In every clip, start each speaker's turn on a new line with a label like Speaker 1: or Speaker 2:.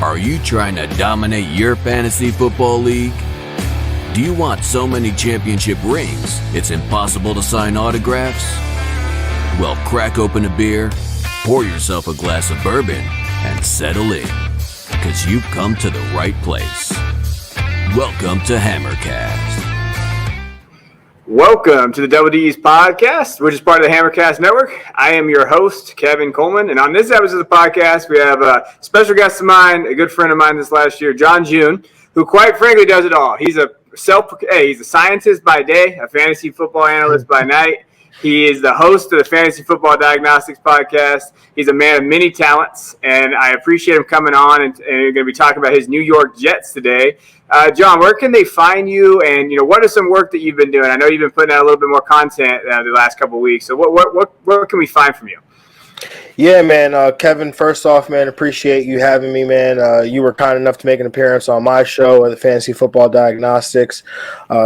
Speaker 1: Are you trying to dominate your fantasy football league? Do you want so many championship rings it's impossible to sign autographs? Well, crack open a beer, pour yourself a glass of bourbon, and settle in, because you've come to the right place. Welcome to Hammercast.
Speaker 2: Welcome to the Double D's podcast, which is part of the Hammercast network. I am your host, Kevin Coleman, and on this episode of the podcast, we have a special guest of mine, a good friend of mine this last year, John June, who quite frankly does it all. He's a scientist by day, a fantasy football analyst by night. He is the host of the Fantasy Football Diagnostics podcast. He's a man of many talents, and I appreciate him coming on, and we're going to be talking about his New York Jets today. John, where can they find you, and what is some work that you've been doing? I know you've been putting out a little bit more content the last couple of weeks, so what can we find from you?
Speaker 3: Yeah, man. Kevin, first off, man, appreciate you having me, man. You were kind enough to make an appearance on my show, the Fantasy Football Diagnostics.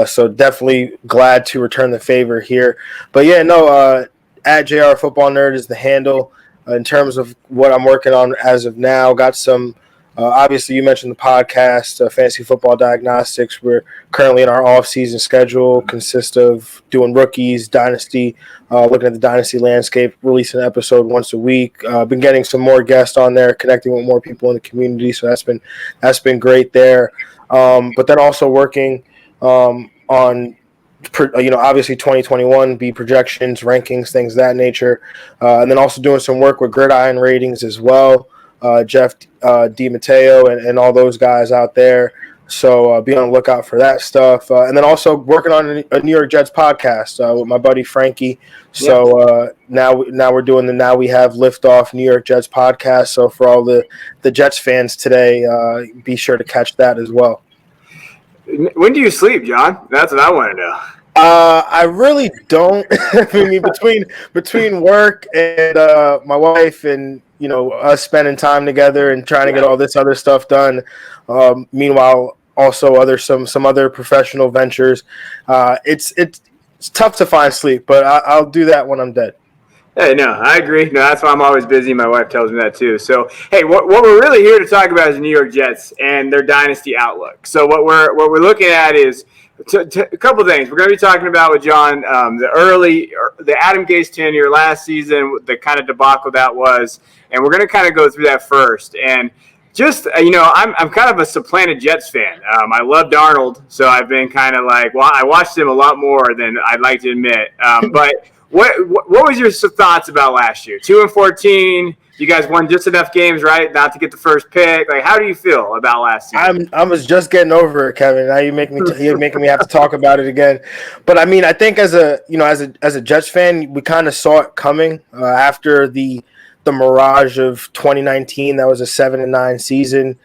Speaker 3: So definitely glad to return the favor here. But yeah, no, at JR Football Nerd is the handle. In terms of what I'm working on as of now, got some, obviously you mentioned the podcast, Fantasy Football Diagnostics. We're currently in our off-season schedule, consists of doing rookies, dynasty, looking at the dynasty landscape, releasing an episode once a week. Been getting some more guests on there, connecting with more people in the community, so that's been great there. But then also working on obviously 2021, be projections, rankings, things of that nature. And then also doing some work with Gridiron Ratings as well. Jeff DiMatteo and all those guys out there. So be on the lookout for that stuff. And then also working on a New York Jets podcast with my buddy Frankie. So now we're doing the Now We Have Liftoff New York Jets podcast. So for all the Jets fans today, be sure to catch that as well.
Speaker 2: When do you sleep, John? That's what I want to know.
Speaker 3: I really don't. I mean, between work and my wife and us spending time together and trying to get all this other stuff done. Meanwhile, also some other professional ventures. It's tough to find sleep, but I'll do that when I'm dead.
Speaker 2: Hey, no, I agree. No, that's why I'm always busy. My wife tells me that too. So, hey, what we're really here to talk about is the New York Jets and their dynasty outlook. So, what we're looking at is a couple of things. We're going to be talking about with John the Adam Gase tenure last season, the kind of debacle that was, and we're going to kind of go through that first. And just I'm kind of a supplanted Jets fan. I love Darnold, so I've been kind of like, well, I watched him a lot more than I'd like to admit, but. What was your thoughts about last year? 2-14. You guys won just enough games, right, not to get the first pick. Like, how do you feel about last season?
Speaker 3: I was just getting over it, Kevin. Now you're making me have to talk about it again. But I mean, I think as a Jets fan, we kind of saw it coming after the mirage of 2019. That was a 7-9 season.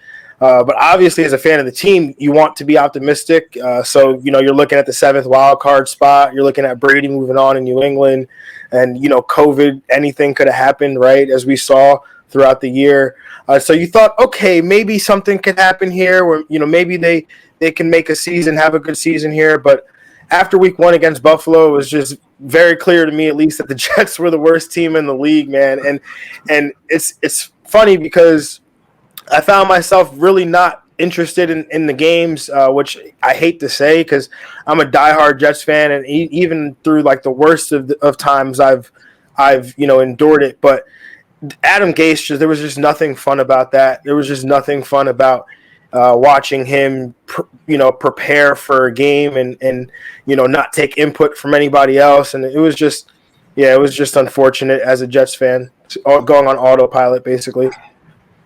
Speaker 3: But obviously, as a fan of the team, you want to be optimistic. So, you're looking at the 7th wild card spot. You're looking at Brady moving on in New England. And, COVID, anything could have happened, right, as we saw throughout the year. So you thought, okay, maybe something could happen here where, maybe they can make a season, have a good season here. But after week 1 against Buffalo, it was just very clear to me, at least, that the Jets were the worst team in the league, man. And it's funny because I found myself really not interested in the games, which I hate to say because I'm a diehard Jets fan, and even through like the worst of times, I've endured it. But Adam Gase, there was just nothing fun about that. There was just nothing fun about watching him, prepare for a game and not take input from anybody else, and it was just unfortunate as a Jets fan, going on autopilot basically.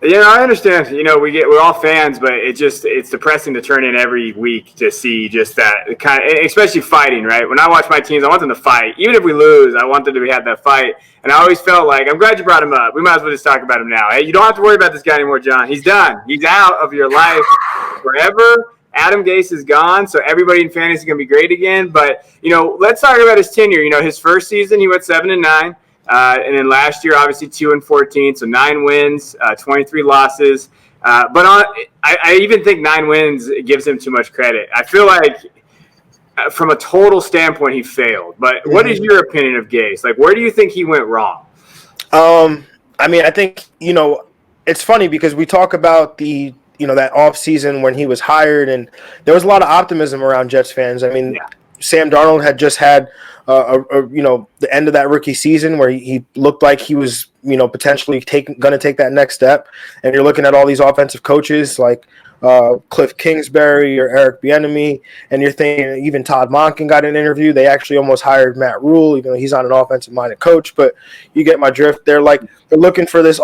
Speaker 2: I understand. We're all fans, but it's depressing to turn in every week to see just that kind of, especially fighting, right? When I watch my teams, I want them to fight. Even if we lose, I want them to have that fight. And I always felt like, I'm glad you brought him up. We might as well just talk about him now. Hey, you don't have to worry about this guy anymore, John. He's done. He's out of your life forever. Adam Gase is gone, so everybody in fantasy is going to be great again. But, let's talk about his tenure. His first season, he went 7-9. And then last year, obviously 2-14, so 9 wins, 23 losses. But I even think 9 wins gives him too much credit. I feel like from a total standpoint, he failed. But what is your opinion of Gase? Like, where do you think he went wrong?
Speaker 3: I mean, I think, it's funny because we talk about that off season when he was hired, and there was a lot of optimism around Jets fans. I mean,
Speaker 2: Yeah.
Speaker 3: Sam Darnold had just had the end of that rookie season where he looked like he was potentially going to take that next step. And you're looking at all these offensive coaches like Cliff Kingsbury or Eric Bieniemy, and you're thinking even Todd Monken got an interview. They actually almost hired Matt Rule, even though he's not an offensive-minded coach. But you get my drift. They're looking for this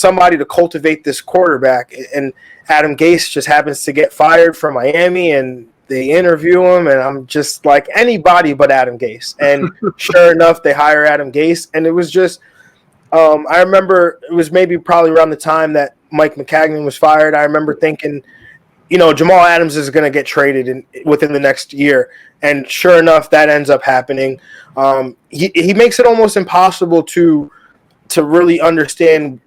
Speaker 3: somebody to cultivate this quarterback, and Adam Gase just happens to get fired from Miami, and they interview him, and I'm just like, anybody but Adam Gase. And sure enough, they hire Adam Gase, and it was just I remember it was probably around the time that Mike McCagnon was fired. I remember thinking, Jamal Adams is going to get traded within the next year. And sure enough, that ends up happening. He makes it almost impossible to really understand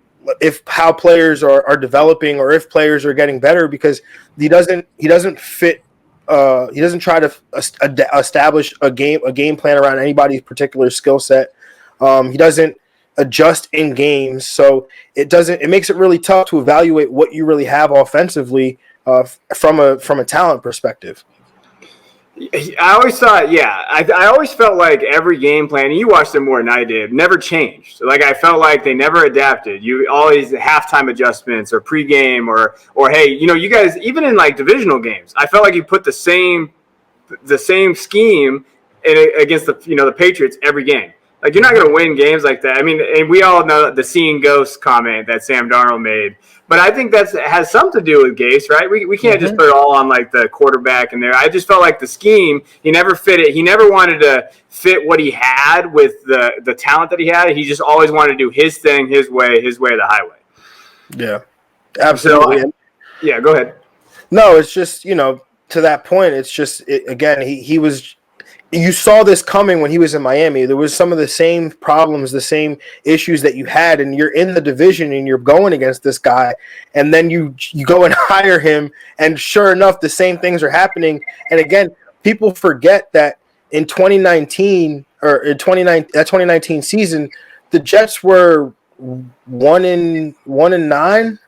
Speaker 3: how players are developing or if players are getting better, because he doesn't fit. He doesn't try to establish a game plan around anybody's particular skill set. He doesn't adjust in games, so it makes it really tough to evaluate what you really have offensively from a talent perspective.
Speaker 2: I always thought, I always felt like every game plan, and you watched them more than I did, never changed. Like, I felt like they never adapted. You always halftime adjustments or pregame or hey, you guys, even in like divisional games, I felt like you put the same scheme against the Patriots every game. Like, you're not going to win games like that. I mean, and we all know the seeing ghosts comment that Sam Darnold made. But I think that has something to do with Gase, right? We can't just put it all on, like, the quarterback in there. I just felt like the scheme, he never fit it. He never wanted to fit what he had with the talent that he had. He just always wanted to do his thing, his way or the highway.
Speaker 3: Yeah, absolutely.
Speaker 2: So, go ahead.
Speaker 3: No, it's just, to that point, it's just, again, he was – you saw this coming when he was in Miami. There was some of the same problems, the same issues that you had, and you're in the division and you're going against this guy, and then you go and hire him, and sure enough, the same things are happening. And again, people forget that in 2019 or in 2019 season, the Jets were 1-9.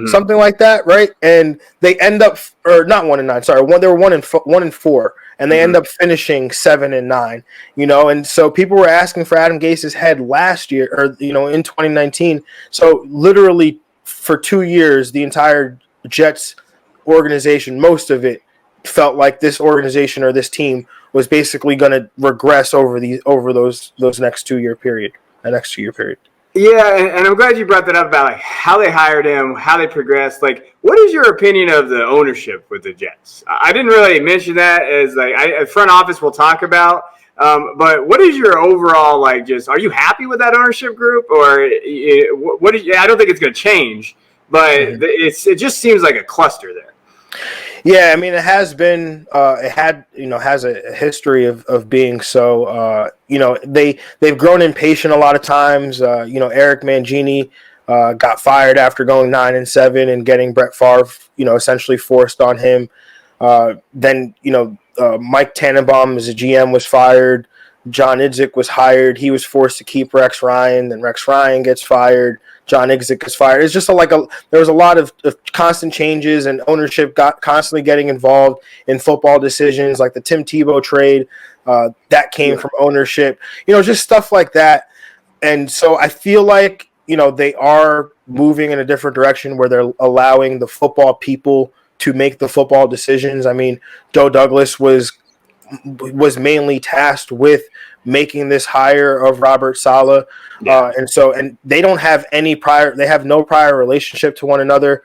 Speaker 3: Something like that, right? And they end up, or not 1-9. Sorry, they were 1-4, and they end up finishing 7-9. And so people were asking for Adam Gase's head last year, or in 2019. So literally for 2 years, the entire Jets organization, most of it, felt like this organization or this team was basically going to regress over those next 2 year period. Yeah,
Speaker 2: and I'm glad you brought that up about like how they hired him, how they progressed. Like, what is your opinion of the ownership with the Jets? I didn't really mention that as like front office we'll talk about. But what is your overall like? Just are you happy with that ownership group, or what? I don't think it's going to change, but it just seems like a cluster there.
Speaker 3: Yeah, I mean, it has been. Has a history of being so. They've grown impatient a lot of times. Eric Mangini got fired after going 9-7 and getting Brett Favre, essentially forced on him. Then Mike Tannenbaum as a GM was fired. John Idzik was hired. He was forced to keep Rex Ryan. Then Rex Ryan gets fired. John Idzik gets fired. It's just there was a lot of constant changes, and ownership got constantly getting involved in football decisions, like the Tim Tebow trade that came from ownership. Just stuff like that. And so I feel like they are moving in a different direction where they're allowing the football people to make the football decisions. I mean, Joe Douglas was mainly tasked with making this hire of Robert Saleh. And they don't have they have no prior relationship to one another,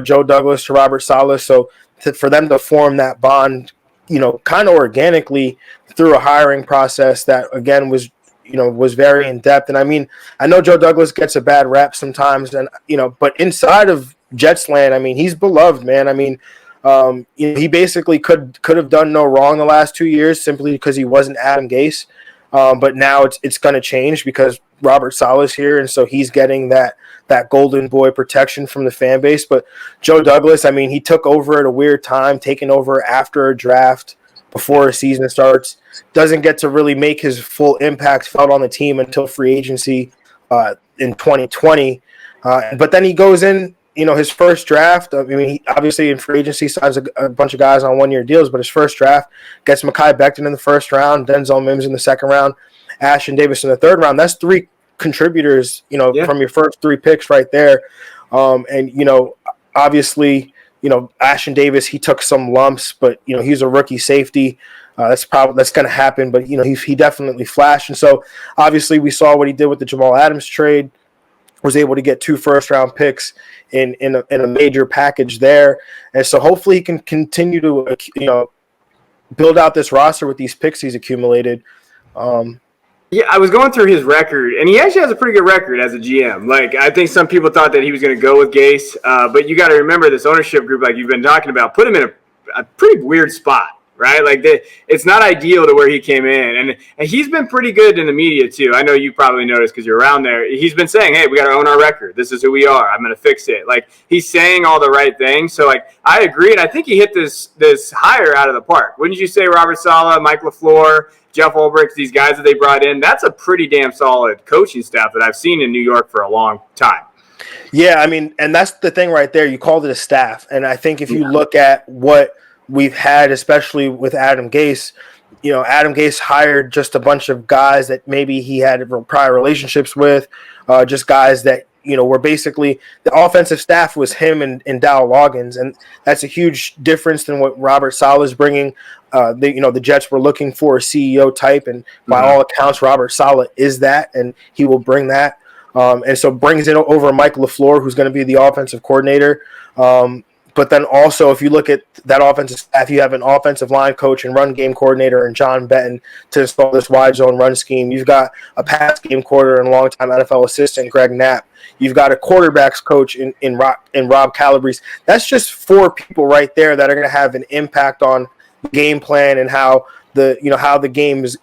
Speaker 3: Joe Douglas to Robert Saleh. So for them to form that bond, kind of organically through a hiring process that again was very in depth. And I mean, I know Joe Douglas gets a bad rap sometimes, and but inside of Jets land, I mean, he's beloved, man. I mean, he basically could have done no wrong the last 2 years simply because he wasn't Adam Gase. But now it's going to change because Robert Saleh's here, and so he's getting that golden boy protection from the fan base. But Joe Douglas, I mean, he took over at a weird time, taking over after a draft, before a season starts, doesn't get to really make his full impact felt on the team until free agency in 2020. But then he goes in his first draft, I mean, he obviously in free agency signs a bunch of guys on one-year deals, but his first draft gets Mekhi Becton in the first round, Denzel Mims in the second round, Ashton Davis in the third round. That's three contributors, from your first three picks right there. Obviously, Ashton Davis, he took some lumps, but, he's a rookie safety. That's going to happen, but, he definitely flashed. And so, obviously, we saw what he did with the Jamal Adams trade, was able to get 2 first-round picks in a major package there. And so, hopefully, he can continue to, build out this roster with these picks he's accumulated.
Speaker 2: Yeah, I was going through his record, and he actually has a pretty good record as a GM. Like, I think some people thought that he was going to go with Gase, but you got to remember this ownership group, like you've been talking about, put him in a pretty weird spot, right? Like, it's not ideal to where he came in, and he's been pretty good in the media too. I know you probably noticed because you're around there. He's been saying, "Hey, we got to own our record. This is who we are. I'm going to fix it." Like, he's saying all the right things. So, like, I agree, and I think he hit this hire out of the park. Wouldn't you say? Robert Saleh, Mike LaFleur, Jeff Ulbrich, these guys that they brought in, that's a pretty damn solid coaching staff that I've seen in New York for a long time.
Speaker 3: Yeah, I mean, and that's the thing right there. You called it a staff. And I think if you look at what we've had, especially with Adam Gase, Adam Gase hired just a bunch of guys that maybe he had prior relationships with, just guys that, were basically the offensive staff was him and Dow Loggins. And that's a huge difference than what Robert Saleh is bringing. The Jets were looking for a CEO type, and by all accounts, Robert Saleh is that, and he will bring that. And so brings it over Mike LaFleur, who's going to be the offensive coordinator. But then also, if you look at that offensive staff, you have an offensive line coach and run game coordinator in John Benton to install this wide zone run scheme. You've got a pass game coordinator and longtime NFL assistant Greg Knapp. You've got a quarterbacks coach in Rob Calabrese. That's just 4 people right there that are going to have an impact on the game plan and how the game is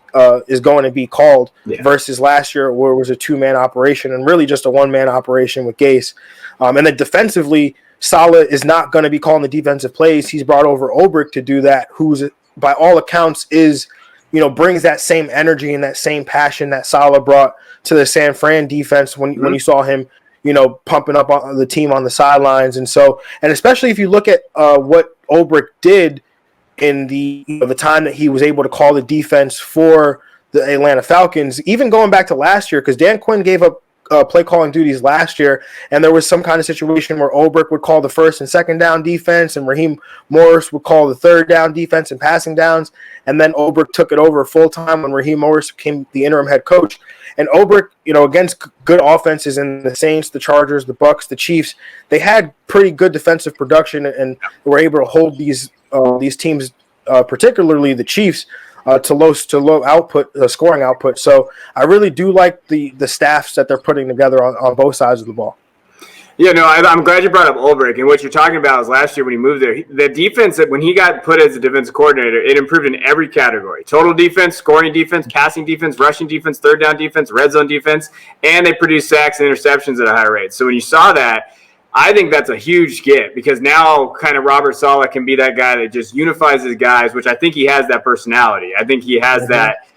Speaker 3: going to be called versus last year where it was a 2-man operation and really just a 1-man operation with Gase. And then defensively, Saleh is not going to be calling the defensive plays. He's brought over Ulbrich to do that, who's by all accounts is, brings that same energy and that same passion that Saleh brought to the San Fran defense when you saw him, pumping up on the team on the sidelines. And so, and especially if you look at what Ulbrich did in the time that he was able to call the defense for the Atlanta Falcons, even going back to last year, because Dan Quinn gave up play calling duties last year, and there was some kind of situation where Ulbrich would call the first and second down defense, and Raheem Morris would call the third down defense and passing downs, and then Ulbrich took it over full time when Raheem Morris became the interim head coach. And Ulbrich, against good offenses in the Saints, the Chargers, the Bucks, the Chiefs, they had pretty good defensive production and were able to hold these teams, particularly the Chiefs, to low output, scoring output. So I really do like the staffs that they're putting together on both sides of the ball.
Speaker 2: Yeah, no, I'm glad you brought up Ulbrich. And what you're talking about is last year when he moved there, the defense, when he got put as a defensive coordinator, it improved in every category. Total defense, scoring defense, passing defense, rushing defense, third down defense, red zone defense, and they produced sacks and interceptions at a high rate. So when you saw that, I think that's a huge get because now kind of Robert Saleh can be that guy that just unifies his guys, which I think he has that personality. I think he has that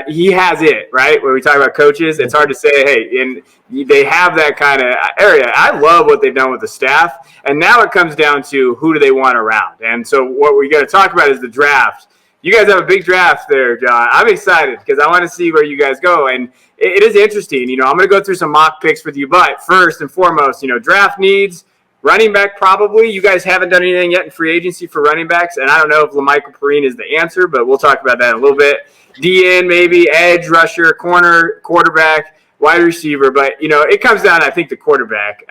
Speaker 2: he has it, right? When we talk about coaches, it's hard to say, hey, and they have that kind of area. I love what they've done with the staff. And now it comes down to who do they want around. And so what we got to talk about is the draft. You guys have a big draft there, John. I'm excited because I want to see where you guys go. And it is interesting. I'm going to go through some mock picks with you. But first and foremost, draft needs, running back probably. You guys haven't done anything yet in free agency for running backs. And I don't know if LaMichael Perine is the answer, but we'll talk about that in a little bit. DN maybe, edge, rusher, corner, quarterback, wide receiver. But, it comes down, I think, to quarterback.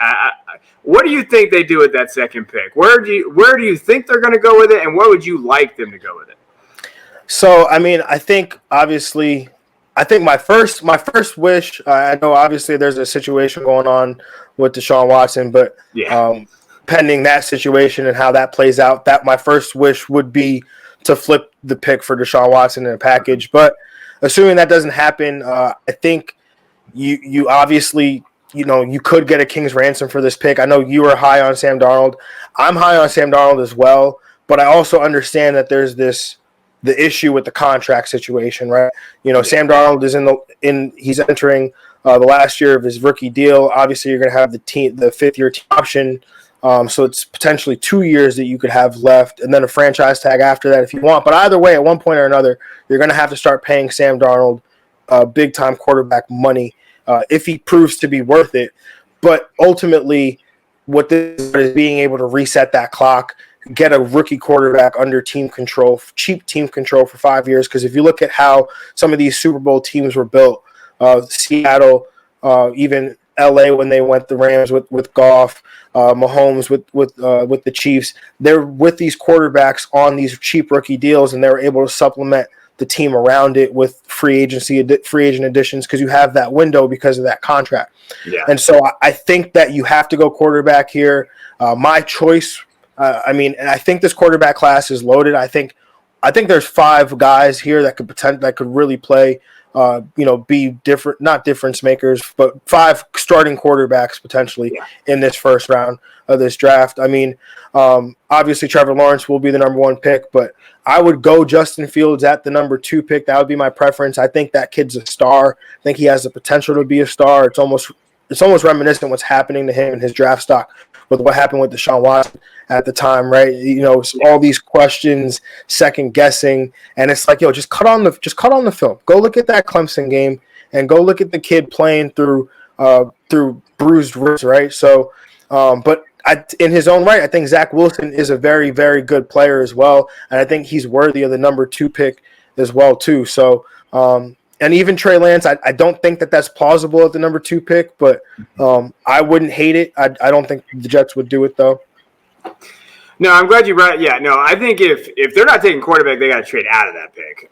Speaker 2: What do you think they do with that second pick? Where do you think they're going to go with it, and where would you like them to go with it?
Speaker 3: So, I mean, I think obviously, my first wish. I know obviously there's a situation going on with Deshaun Watson, but pending that situation and how that plays out, that my first wish would be to flip the pick for Deshaun Watson in a package. But assuming that doesn't happen, I think you obviously, you could get a king's ransom for this pick. I know you are high on Sam Darnold. I'm high on Sam Darnold as well, but I also understand that there's the issue with the contract situation, right? Sam Darnold is he's entering the last year of his rookie deal. Obviously, you're going to have the fifth-year team option. So it's potentially 2 years that you could have left, and then a franchise tag after that if you want. But either way, at one point or another, you're going to have to start paying Sam Darnold big-time quarterback money if he proves to be worth it. But ultimately, what this is being able to reset that clock, get a rookie quarterback under team control, cheap team control for 5 years. Because if you look at how some of these Super Bowl teams were built, Seattle, even LA when they went the Rams with Goff, Mahomes with the Chiefs, they're with these quarterbacks on these cheap rookie deals, and they were able to supplement the team around it with free agent additions because you have that window because of that contract.
Speaker 2: Yeah.
Speaker 3: And so I think that you have to go quarterback here. My choice, I think this quarterback class is loaded. I think there's 5 guys here that could really play. Be different, not difference makers, but 5 starting quarterbacks potentially in this first round of this draft. I mean, obviously Trevor Lawrence will be the number 1 pick, but I would go Justin Fields at the number 2 pick. That would be my preference. I think that kid's a star. I think he has the potential to be a star. It's almost reminiscent what's happening to him and his draft stock with what happened with Deshaun Watson at the time, right? All these questions, second guessing, and it's like, just cut on the film. Go look at that Clemson game and go look at the kid playing through bruised ribs, right? So, but in his own right, I think Zach Wilson is a very, very good player as well, and I think he's worthy of the number 2 pick as well too. So, and even Trey Lance, I don't think that's plausible at the number 2 pick, but I wouldn't hate it. I don't think the Jets would do it though.
Speaker 2: No, I'm glad you brought it. Yeah, no, I think if they're not taking quarterback, they got to trade out of that pick.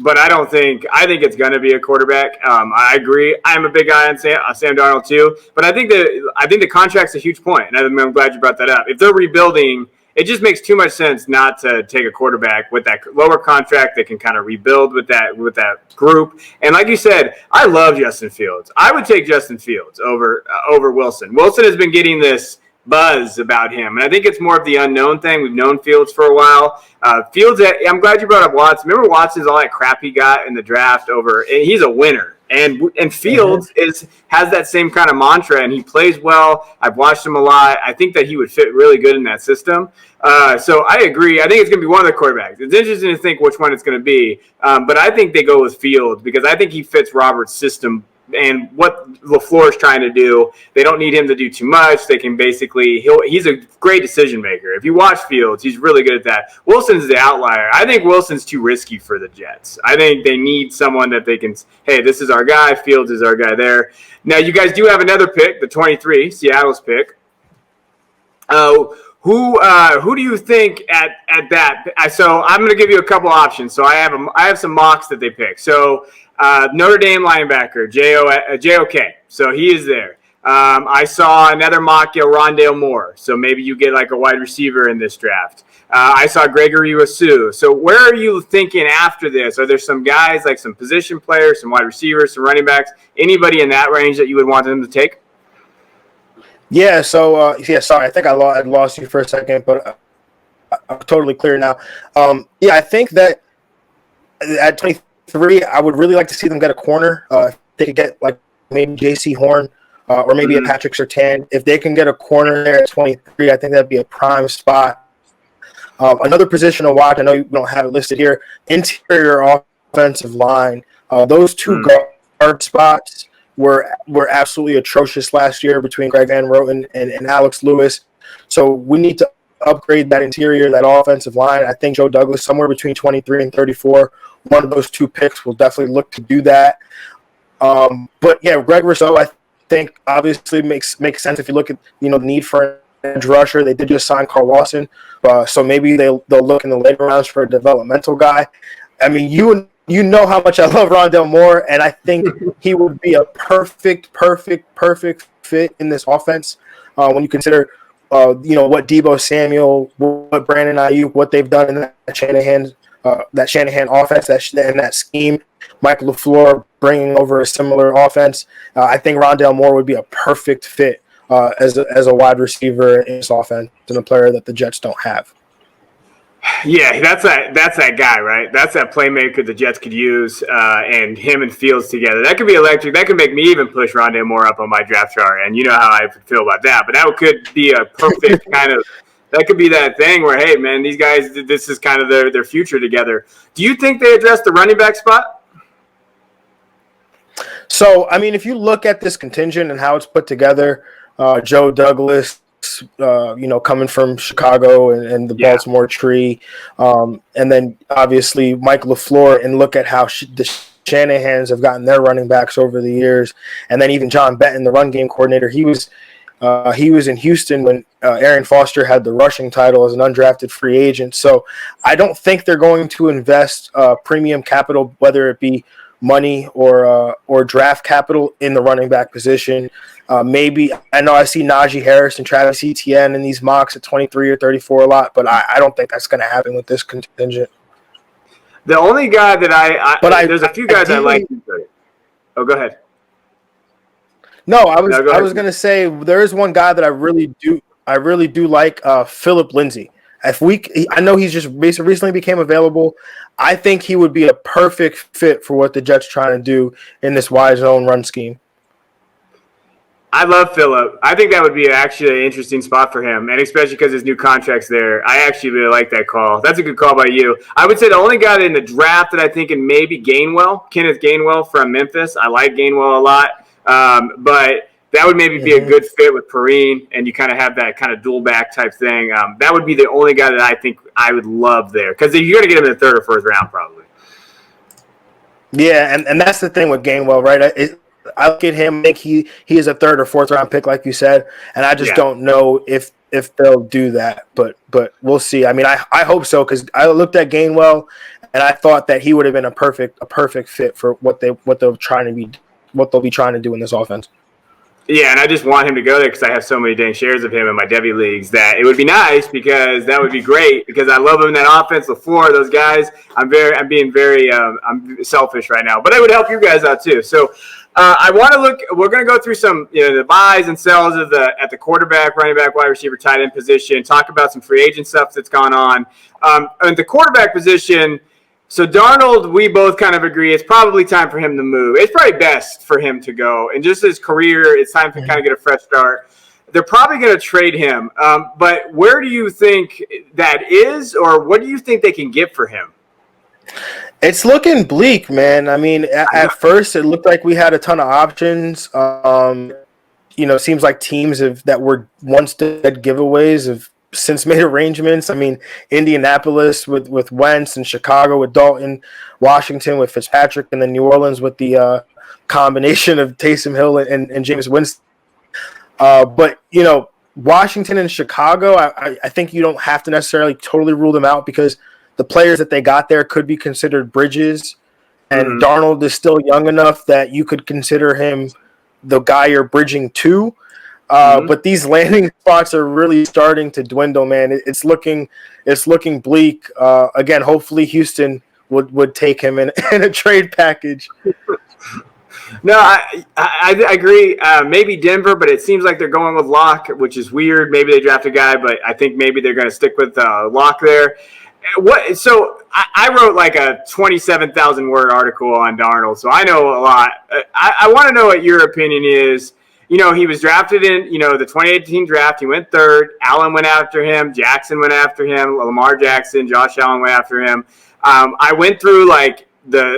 Speaker 2: But I think it's going to be a quarterback. I agree. I'm a big guy on Sam Darnold too. But I think the contract's a huge point, and I'm glad you brought that up. If they're rebuilding, it just makes too much sense not to take a quarterback with that lower contract that can kind of rebuild with that group. And like you said, I love Justin Fields. I would take Justin Fields over Wilson. Wilson has been getting this buzz about him, and I think it's more of the unknown thing. We've known Fields for a while. Fields, I'm glad you brought up Watson. Remember Watson's all that crap he got in the draft and he's a winner. And Fields has that same kind of mantra, and he plays well. I've watched him a lot. I think that he would fit really good in that system. So I agree. I think it's going to be one of the quarterbacks. It's interesting to think which one it's going to be, but I think they go with Fields because I think he fits Robert's system and what LaFleur is trying to do. They don't need him to do too much. They can he's a great decision maker. If you watch Fields, he's really good at that. Wilson's the outlier. I think Wilson's too risky for the Jets. I think they need someone that they can, hey, this is our guy. Fields is our guy there. Now, you guys do have another pick, the 23, Seattle's pick. Who do you think at that? So I'm going to give you a couple options. So I have some mocks that they pick. So Notre Dame linebacker, JOK. So he is there. I saw another mock, Rondale Moore. So maybe you get like a wide receiver in this draft. I saw Gregory Rousseau. So where are you thinking after this? Are there some guys, like some position players, some wide receivers, some running backs, anybody in that range that you would want them to take?
Speaker 3: Yeah, so, sorry, I think I lost you for a second, but I'm totally clear now. I think that at 23, I would really like to see them get a corner. If they could get, like, maybe J.C. Horn or maybe a Patrick Surtain. If they can get a corner there at 23, I think that'd be a prime spot. Another position to watch, I know you don't have it listed here, interior offensive line. Those 2 guard spots were absolutely atrocious last year between Greg Van Roten and Alex Lewis. So we need to upgrade that interior, that offensive line. I think Joe Douglas, somewhere between 23 and 34, one of those 2 picks will definitely look to do that. But yeah, Greg Rousseau, I think obviously makes sense if you look at the need for an edge rusher. They did just sign Carl Lawson, so maybe they'll look in the later rounds for a developmental guy. I mean, you know how much I love Rondale Moore, and I think he would be a perfect fit in this offense when you consider, what Deebo Samuel, what Brandon Ayuk, what they've done in that Shanahan offense, and that scheme. Mike LaFleur bringing over a similar offense. I think Rondale Moore would be a perfect fit as a wide receiver in this offense and a player that the Jets don't have.
Speaker 2: Yeah, that's that guy, right? That's that playmaker the Jets could use, and him and Fields together. That could be electric. That could make me even push Rondé Moore up on my draft chart, and you know how I feel about that. But that could be a perfect kind of. That could be that thing where, hey, man, these guys, this is kind of their future together. Do you think they addressed the running back spot?
Speaker 3: So, I mean, if you look at this contingent and how it's put together, Joe Douglas, coming from Chicago and the Baltimore tree, and then obviously Mike LaFleur, and look at how the Shanahans have gotten their running backs over the years, and then even John Benton, the run game coordinator, he was in Houston when Aaron Foster had the rushing title as an undrafted free agent. So I don't think they're going to invest premium capital, whether it be money or draft capital, in the running back position. Maybe I know I see Najee Harris and Travis Etienne in these mocks at 23 or 34 a lot, but I don't think that's going to happen with this contingent.
Speaker 2: The only guy that there's a few guys I like. Oh, go ahead.
Speaker 3: No, I was going to say there is one guy that I really do like, Philip Lindsay. I know he's just recently became available. I think he would be a perfect fit for what the Jets trying to do in this wide zone run scheme.
Speaker 2: I love Phillip. I think that would be actually an interesting spot for him, and especially because his new contract's there. I actually really like that call. That's a good call by you. I would say the only guy in the draft that I think in maybe Kenneth Gainwell from Memphis. I like Gainwell a lot, but that would maybe be a good fit with Perrine, and you kind of have that kind of dual back type thing. That would be the only guy that I think I would love there, because you're going to get him in the third or fourth round probably.
Speaker 3: Yeah, and that's the thing with Gainwell, right? I look at him, I think he is a third or fourth round pick, like you said, and I just don't know if they'll do that, but we'll see. I mean, I hope so, because I looked at Gainwell and I thought that he would have been a perfect fit for what they'll be trying to do in this offense.
Speaker 2: Yeah, and I just want him to go there because I have so many dang shares of him in my Devy leagues that it would be nice, because that would be great, because I love him in that offense. LaFleur, those guys. I'm being very selfish right now, but it would help you guys out too. So I want to look. We're going to go through some the buys and sells at the quarterback, running back, wide receiver, tight end position. Talk about some free agent stuff that's gone on. At the quarterback position. So Darnold, we both kind of agree it's probably time for him to move. It's probably best for him to go. And just his career, it's time to kind of get a fresh start. They're probably going to trade him. But where do you think that is, or what do you think they can get for him?
Speaker 3: It's looking bleak, man. I mean, at first it looked like we had a ton of options. It seems like teams that were once dead giveaways have since made arrangements. I mean, Indianapolis with Wentz, and Chicago with Dalton, Washington with Fitzpatrick, and then New Orleans with the combination of Taysom Hill and James Winston. But Washington and Chicago, I think you don't have to necessarily totally rule them out, because the players that they got there could be considered bridges, and Darnold is still young enough that you could consider him the guy you're bridging to. But these landing spots are really starting to dwindle, man. It's looking bleak. Again, hopefully Houston would take him in a trade package.
Speaker 2: No, I agree. Maybe Denver, but it seems like they're going with Locke, which is weird. Maybe they draft a guy, but I think maybe they're going to stick with Locke there. So I wrote like a 27,000 word article on Darnold, so I know a lot. I want to know what your opinion is. He was drafted in, the 2018 draft. He went third. Allen went after him. Jackson went after him. Lamar Jackson, Josh Allen went after him. I went through like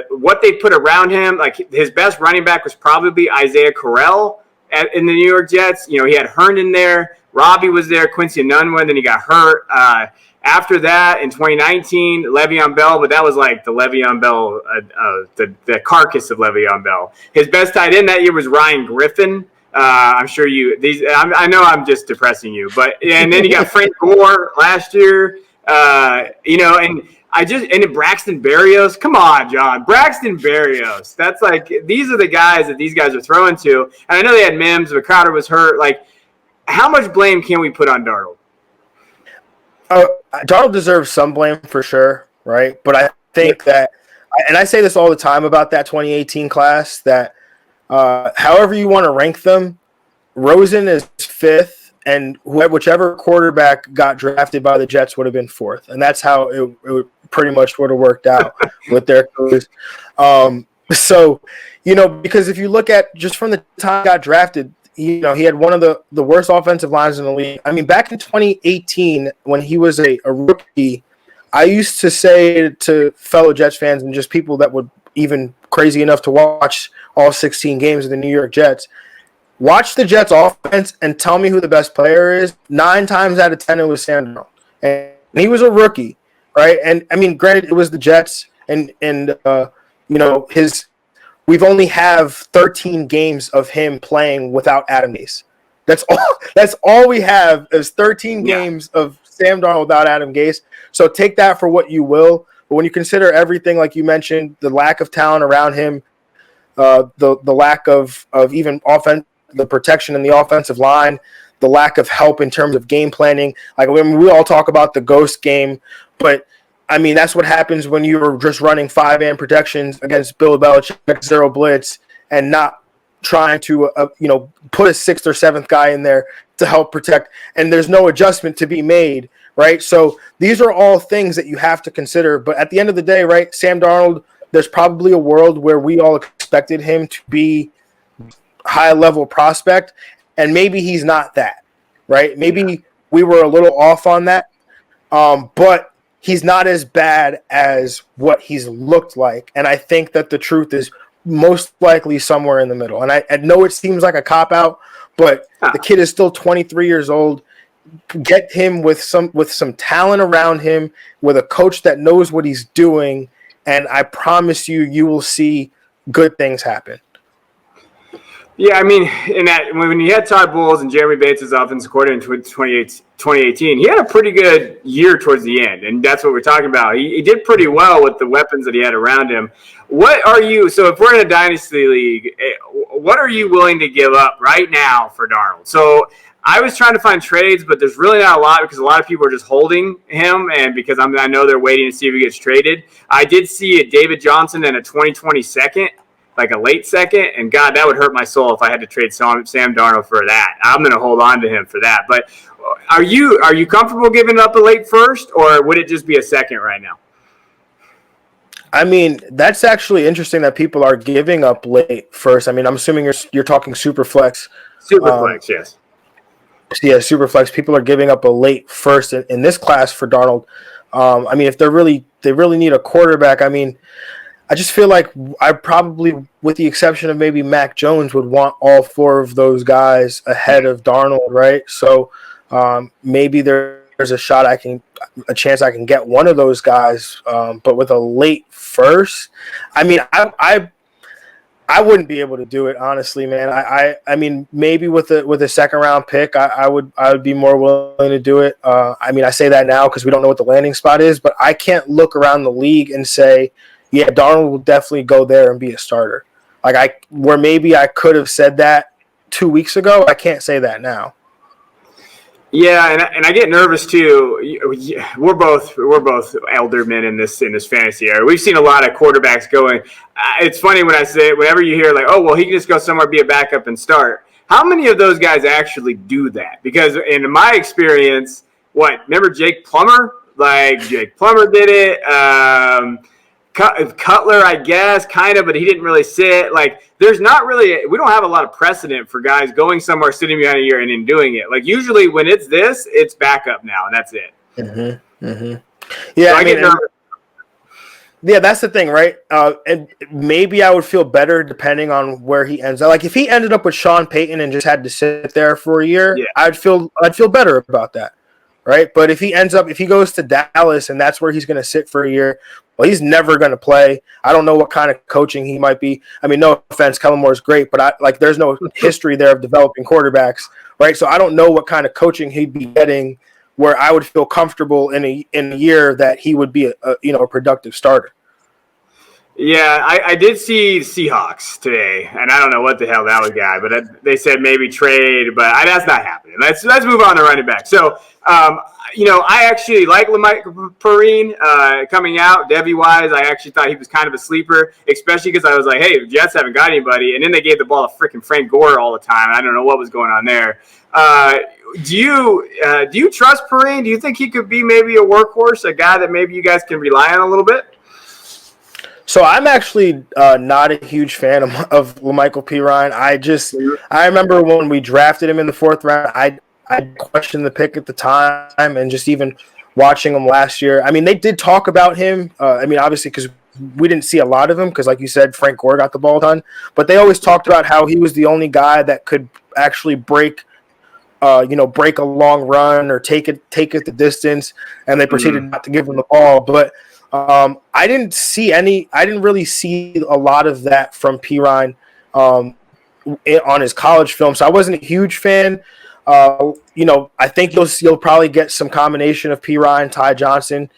Speaker 2: what they put around him. Like his best running back was probably Isaiah Correll in the New York Jets. He had Herndon there. Robbie was there. Quincy Nunn, then he got hurt. After that, in 2019, Le'Veon Bell, but that was like the Le'Veon Bell, the carcass of Le'Veon Bell. His best tight end that year was Ryan Griffin. I'm sure I know I'm just depressing you, and then you got Frank Gore last year, and then Braxton Berrios. Come on, John, Braxton Berrios. That's like, these are the guys that these guys are throwing to. And I know they had Mims, but Crowder was hurt. Like, how much blame can we put on Darnold?
Speaker 3: Darnold deserves some blame for sure, right? But I think that, and I say this all the time about that 2018 class, that however you want to rank them, Rosen is fifth, and whichever quarterback got drafted by the Jets would have been fourth, and that's how it pretty much would have worked out with their coaches. So, because if you look at just from the time he got drafted, he had one of the worst offensive lines in the league. I mean, back in 2018 when he was a rookie, I used to say to fellow Jets fans and just people that would even crazy enough to watch all 16 games of the New York Jets, watch the Jets offense and tell me who the best player is. 9 times out of 10, it was Sam Darnold. And he was a rookie, right? And I mean, granted, it was the Jets and we've only have 13 games of him playing without Adam Gase. That's all we have is 13 games of Sam Darnold without Adam Gase. So take that for what you will. But when you consider everything, like you mentioned, the lack of talent around him, the lack of even offense, the protection in the offensive line, the lack of help in terms of game planning. Like we all talk about the ghost game, but I mean, that's what happens when you're just running 5-man protections against Bill Belichick, 0 blitz, and not trying to, put a 6th or 7th guy in there to help protect. And there's no adjustment to be made, right? So these are all things that you have to consider. But at the end of the day, right, Sam Darnold, there's probably a world where we all expected him to be high-level prospect, and maybe he's not that, right? Maybe we were a little off on that, but he's not as bad as what he's looked like. And I think that the truth is most likely somewhere in the middle. And I know it seems like a cop-out, but the kid is still 23 years old. Get him with some talent around him, with a coach that knows what he's doing, and I promise you will see good things happen.
Speaker 2: Yeah, I mean, when you had Todd Bowles and Jeremy Bates as offensive coordinator in 2018, he had a pretty good year towards the end, and that's what we're talking about. He did pretty well with the weapons that he had around him. So if we're in a dynasty league, what are you willing to give up right now for Darnold? So I was trying to find trades, but there's really not a lot because a lot of people are just holding him, and because I know they're waiting to see if he gets traded. I did see a David Johnson and a 2020 second, like a late second, and God, that would hurt my soul if I had to trade Sam Darnold for that. I'm going to hold on to him for that. But are you comfortable giving up a late first, or would it just be a second right now?
Speaker 3: I mean, that's actually interesting that people are giving up late first. I mean, I'm assuming you're talking Superflex.
Speaker 2: Superflex, yes.
Speaker 3: Yeah, Superflex. People are giving up a late first in this class for Darnold. I mean, if they really need a quarterback, I mean, I just feel like I probably, with the exception of maybe Mac Jones, would want all 4 of those guys ahead of Darnold, right? So maybe there's a chance I can get one of those guys, but with a late first, I mean, I wouldn't be able to do it, honestly, man. I mean, maybe with a second round pick, I would be more willing to do it. I mean, I say that now because we don't know what the landing spot is, but I can't look around the league and say, yeah, Darnold will definitely go there and be a starter. Where maybe I could have said that 2 weeks ago, I can't say that now.
Speaker 2: Yeah, and I get nervous too. We're both elder men in this fantasy era. We've seen a lot of quarterbacks going. It's funny when I say, whenever you hear like, oh well, he can just go somewhere, be a backup, and start. How many of those guys actually do that? Because in my experience, remember Jake Plummer? Like Jake Plummer did it. Cutler, I guess, kind of, but he didn't really sit. Like, we don't have a lot of precedent for guys going somewhere, sitting behind a year, and then doing it. Like, usually when it's backup now, and that's it.
Speaker 3: Mm-hmm. Mm-hmm. Yeah,
Speaker 2: So
Speaker 3: yeah, that's the thing, right? And maybe I would feel better depending on where he ends up. Like, if he ended up with Sean Payton and just had to sit there for a year, I'd feel better about that. Right, but if he goes to Dallas and that's where he's going to sit for a year, well, he's never going to play. I don't know what kind of coaching he might be. I mean, no offense, Kellen Moore is great, but there's no history there of developing quarterbacks, right? So I don't know what kind of coaching he'd be getting where I would feel comfortable in a year that he would be a productive starter.
Speaker 2: Yeah, I did see Seahawks today, and I don't know what the hell that was, guy, but they said maybe trade, but that's not happening. Let's move on to running back. So, I actually like Lamichael Perine coming out, Debbie-wise. I actually thought he was kind of a sleeper, especially because I was like, hey, the Jets haven't got anybody, and then they gave the ball to freaking Frank Gore all the time. I don't know what was going on there. Do you trust Perine? Do you think he could be maybe a workhorse, a guy that maybe you guys can rely on a little bit?
Speaker 3: So I'm actually not a huge fan of Lamichael Perine. I remember when we drafted him in the 4th round, I questioned the pick at the time, and just even watching him last year. I mean, they did talk about him. Obviously, because we didn't see a lot of him, because like you said, Frank Gore got the ball done. But they always talked about how he was the only guy that could actually break a long run or take it the distance, and they proceeded not to give him the ball. But I didn't really see a lot of that from Perine on his college film, so I wasn't a huge fan. I think you'll probably get some combination of Perine, Ty Johnson,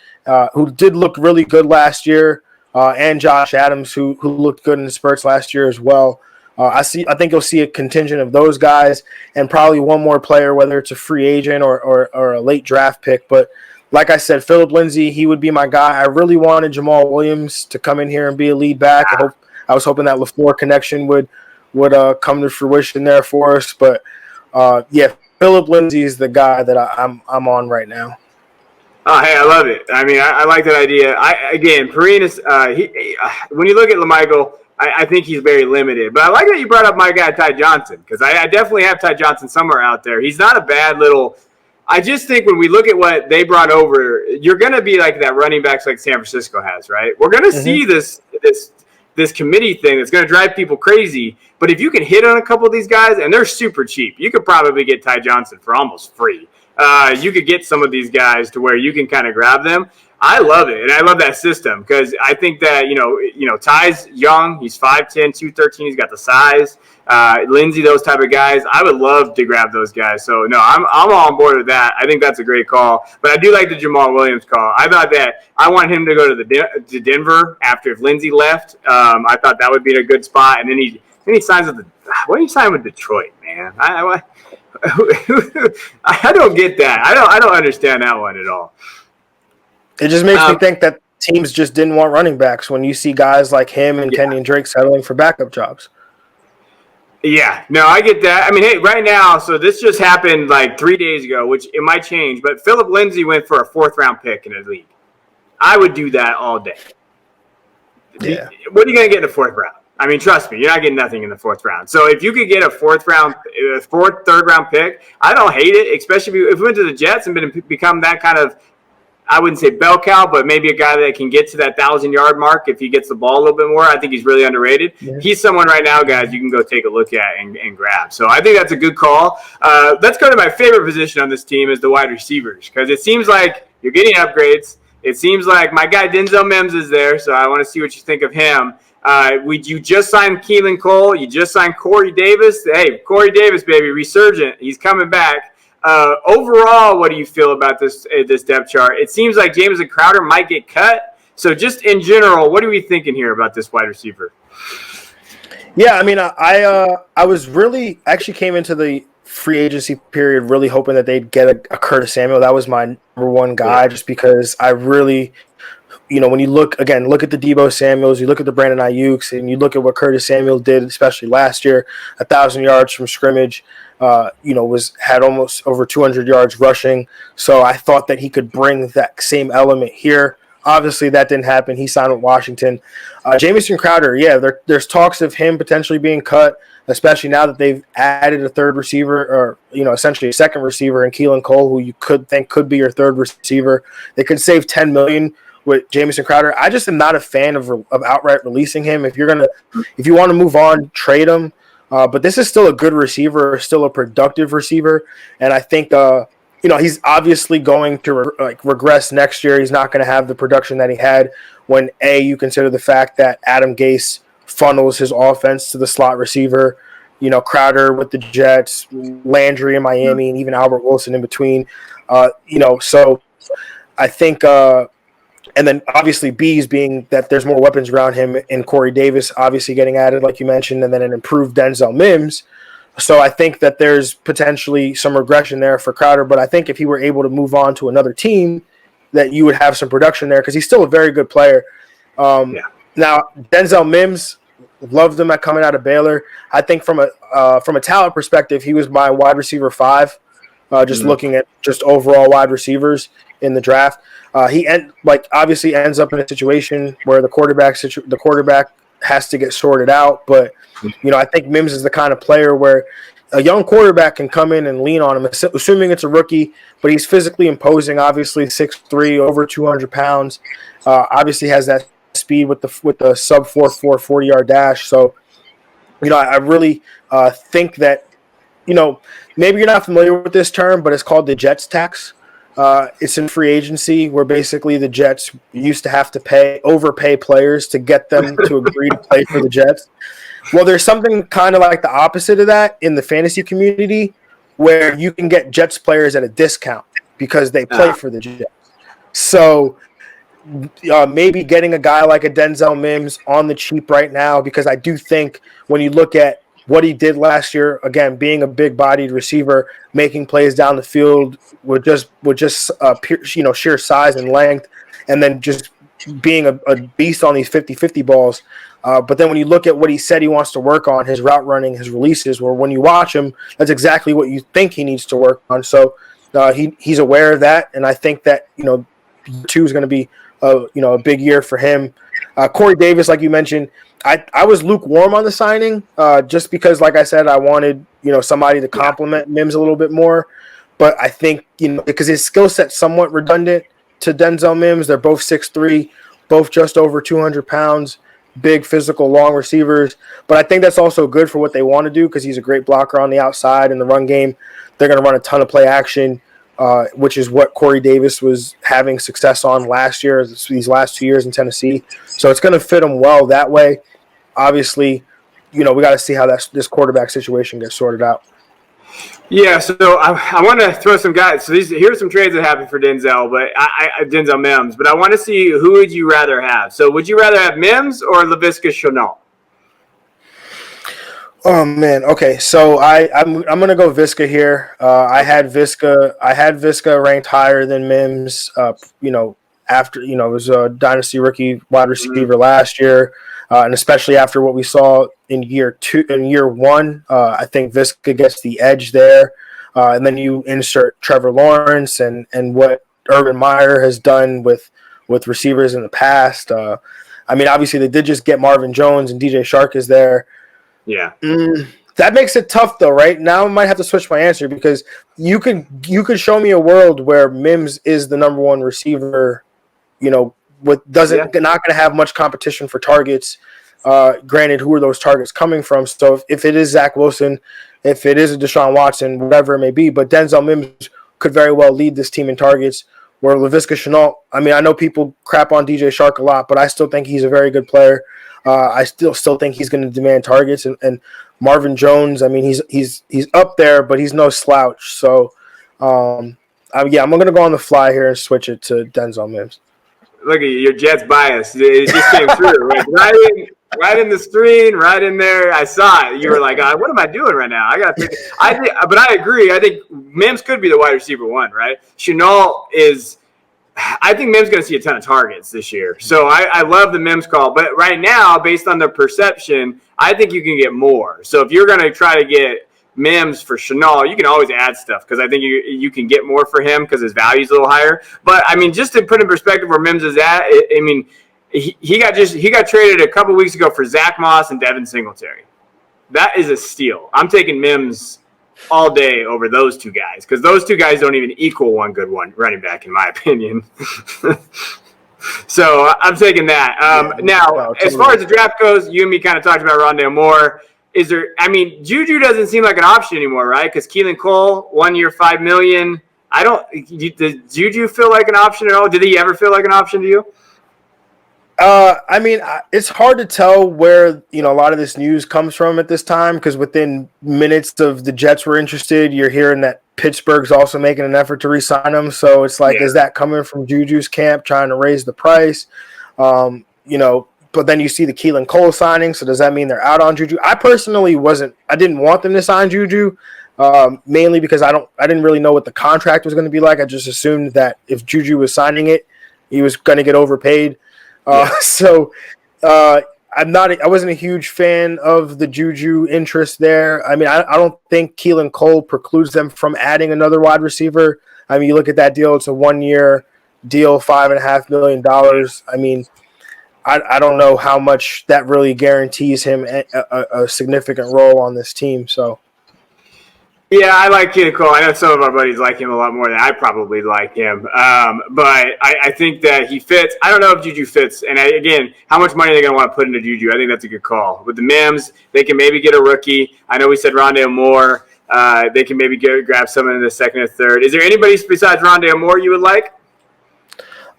Speaker 3: who did look really good last year, and Josh Adams, who looked good in the spurts last year as well. I think you'll see a contingent of those guys, and probably one more player, whether it's a free agent or a late draft pick. But like I said, Philip Lindsay, he would be my guy. I really wanted Jamal Williams to come in here and be a lead back. I was hoping that LaFleur connection would come to fruition there for us. But Philip Lindsay is the guy that I'm on right now.
Speaker 2: Oh, hey, I love it. I mean, I like that idea. Perine is when you look at Lamichael, I think he's very limited. But I like that you brought up my guy Ty Johnson, because I definitely have Ty Johnson somewhere out there. He's not a bad little. I just think when we look at what they brought over, you're going to be like that running backs like San Francisco has, right? We're going to see this committee thing that's going to drive people crazy. But if you can hit on a couple of these guys, and they're super cheap, you could probably get Ty Johnson for almost free. You could get some of these guys to where you can kind of grab them. I love it, and I love that system, because I think that Ty's young. He's 5'10", 213. He's got the size. Lindsay, those type of guys. I would love to grab those guys. So no, I'm all on board with that. I think that's a great call. But I do like the Jamal Williams call. I thought that I want him to go to Denver after if Lindsay left. I thought that would be a good spot, and then he signs with what did he sign with Detroit, man? I don't get that. I don't understand that one at all.
Speaker 3: It just makes me think that teams just didn't want running backs when you see guys like him and Kenyon Drake settling for backup jobs.
Speaker 2: Yeah, no, I get that. I mean, hey, right now, so this just happened like 3 days ago, which it might change, but Philip Lindsay went for a 4th-round pick in the league. I would do that all day.
Speaker 3: Yeah.
Speaker 2: What are you going to get in the 4th round? I mean, trust me, you're not getting nothing in the 4th round. So if you could get a 3rd-round pick, I don't hate it, especially if we went to the Jets and become that kind of, I wouldn't say bell cow, but maybe a guy that can get to that 1,000-yard mark if he gets the ball a little bit more. I think he's really underrated. Yeah. He's someone right now, guys, you can go take a look at and grab. So I think that's a good call. Let's go to my favorite position on this team is the wide receivers, because it seems like you're getting upgrades. It seems like my guy Denzel Mims is there, so I want to see what you think of him. You just signed Keelan Cole. You just signed Corey Davis. Hey, Corey Davis, baby, resurgent. He's coming back. Overall, what do you feel about this depth chart? It seems like Jameson Crowder might get cut. So just in general, what are we thinking here about this wide receiver?
Speaker 3: Yeah, I mean, I was really actually came into the free agency period really hoping that they'd get a Curtis Samuel. That was my number one guy, just because I really, when you look at the Deebo Samuels, you look at the Brandon Ayuk's, and you look at what Curtis Samuel did, especially last year, 1,000 yards from scrimmage. Had almost over 200 yards rushing. So I thought that he could bring that same element here. Obviously, that didn't happen. He signed with Washington. Jamison Crowder, there's talks of him potentially being cut, especially now that they've added a third receiver, or essentially a second receiver in Keelan Cole, who you could think could be your third receiver. They could save $10 million with Jamison Crowder. I just am not a fan of outright releasing him. If you want to move on, trade him. But this is still a good receiver, still a productive receiver, and I think he's obviously going to regress next year. He's not going to have the production that he had when you consider the fact that Adam Gase funnels his offense to the slot receiver. Crowder with the Jets, Landry in Miami, and even Albert Wilson in between. So I think And then obviously B's being that there's more weapons around him, and Corey Davis obviously getting added, like you mentioned, and then an improved Denzel Mims. So I think that there's potentially some regression there for Crowder, but I think if he were able to move on to another team, that you would have some production there because he's still a very good player. Now Denzel Mims, loved him at coming out of Baylor. I think from a talent perspective, he was my wide receiver 5. Looking at just overall wide receivers in the draft, he obviously ends up in a situation where the quarterback has to get sorted out. But I think Mims is the kind of player where a young quarterback can come in and lean on him, assuming it's a rookie. But he's physically imposing, obviously 6'3", over 200 pounds. Obviously has that speed with the sub 4.4 40-yard dash. So I really think that. Maybe you're not familiar with this term, but it's called the Jets tax. It's in free agency where basically the Jets used to have to overpay players to get them to agree to play for the Jets. Well, there's something kind of like the opposite of that in the fantasy community where you can get Jets players at a discount because they play for the Jets. So maybe getting a guy like a Denzel Mims on the cheap right now, because I do think when you look at what he did last year, again, being a big-bodied receiver, making plays down the field with just sheer size and length, and then just being a beast on these 50-50 balls. But then when you look at what he said he wants to work on, his route running, his releases, where when you watch him, that's exactly what you think he needs to work on. So he's aware of that, and I think that 2 is going to be a big year for him. Corey Davis, like you mentioned, I was lukewarm on the signing just because, like I said, I wanted somebody to complement Mims a little bit more. But I think because his skill set's somewhat redundant to Denzel Mims. They're both 6'3", both just over 200 pounds, big, physical, long receivers. But I think that's also good for what they want to do because he's a great blocker on the outside in the run game. They're going to run a ton of play action, which is what Corey Davis was having success on last year, these last 2 years in Tennessee. So it's going to fit him well that way. Obviously, we got to see how this quarterback situation gets sorted out.
Speaker 2: Yeah, so I want to throw some guys. So here's some trades that happened for Denzel, but Denzel Mims. But I want to see who would you rather have. So would you rather have Mims or Laviska Shenault?
Speaker 3: Oh man, okay. So I'm gonna go Viska here. I had Viska ranked higher than Mims. After it was a dynasty rookie wide receiver last year. And especially after what we saw in year 1, I think Viska gets the edge there. And then you insert Trevor Lawrence and what Urban Meyer has done with receivers in the past. Obviously they did just get Marvin Jones and DJ Shark is there.
Speaker 2: Yeah.
Speaker 3: That makes it tough though, right? Now I might have to switch my answer because you could show me a world where Mims is the number 1 receiver, not going to have much competition for targets. Granted, who are those targets coming from? So if it is Zach Wilson, if it is a Deshaun Watson, whatever it may be, but Denzel Mims could very well lead this team in targets. Where Laviska Shenault, I know people crap on DJ Shark a lot, but I still think he's a very good player. I still think he's going to demand targets. And Marvin Jones, he's up there, but he's no slouch. So I'm going to go on the fly here and switch it to Denzel Mims.
Speaker 2: Look at you, your Jets bias. It just came through. Like right in the screen, right in there. I saw it. You were like, what am I doing right now? I got to think. But I agree. I think Mims could be the wide receiver 1, right? Shenault is – I think Mims is going to see a ton of targets this year. So I love the Mims call. But right now, based on the perception, I think you can get more. So if you're going to try to get Mims for Shenault, you can always add stuff because I think you can get more for him because his value is a little higher. But just to put in perspective where Mims is at, he got traded a couple weeks ago for Zach Moss and Devin Singletary. That is a steal. I'm taking Mims all day over those 2 guys because those 2 guys don't even equal one good running back in my opinion. So I'm taking that. As far as the draft goes, you and me kind of talked about Rondale Moore. Is there? Juju doesn't seem like an option anymore, right? Because Keelan Cole, 1 year, $5 million. Does Juju feel like an option at all? Did he ever feel like an option to you?
Speaker 3: I mean, it's hard to tell where a lot of this news comes from at this time, because within minutes of the Jets were interested, you're hearing that Pittsburgh's also making an effort to re-sign him. So it's like, is that coming from Juju's camp trying to raise the price? But then you see the Keelan Cole signing. So does that mean they're out on Juju? I personally I didn't want them to sign Juju, mainly because I didn't really know what the contract was going to be like. I just assumed that if Juju was signing it, he was going to get overpaid. I wasn't a huge fan of the Juju interest there. I mean, I don't think Keelan Cole precludes them from adding another wide receiver. I mean, you look at that deal, it's a 1-year deal, $5.5 million. I mean, I don't know how much that really guarantees him a significant role on this team. So,
Speaker 2: yeah, I like Keelan Cole. I know some of our buddies like him a lot more than I probably like him. But I think that he fits. I don't know if Juju fits. And again, how much money are they going to want to put into Juju? I think that's a good call. With the Mims, they can maybe get a rookie. I know we said Rondale Moore. They can maybe grab someone in the second or third. Is there anybody besides Rondale Moore you would like?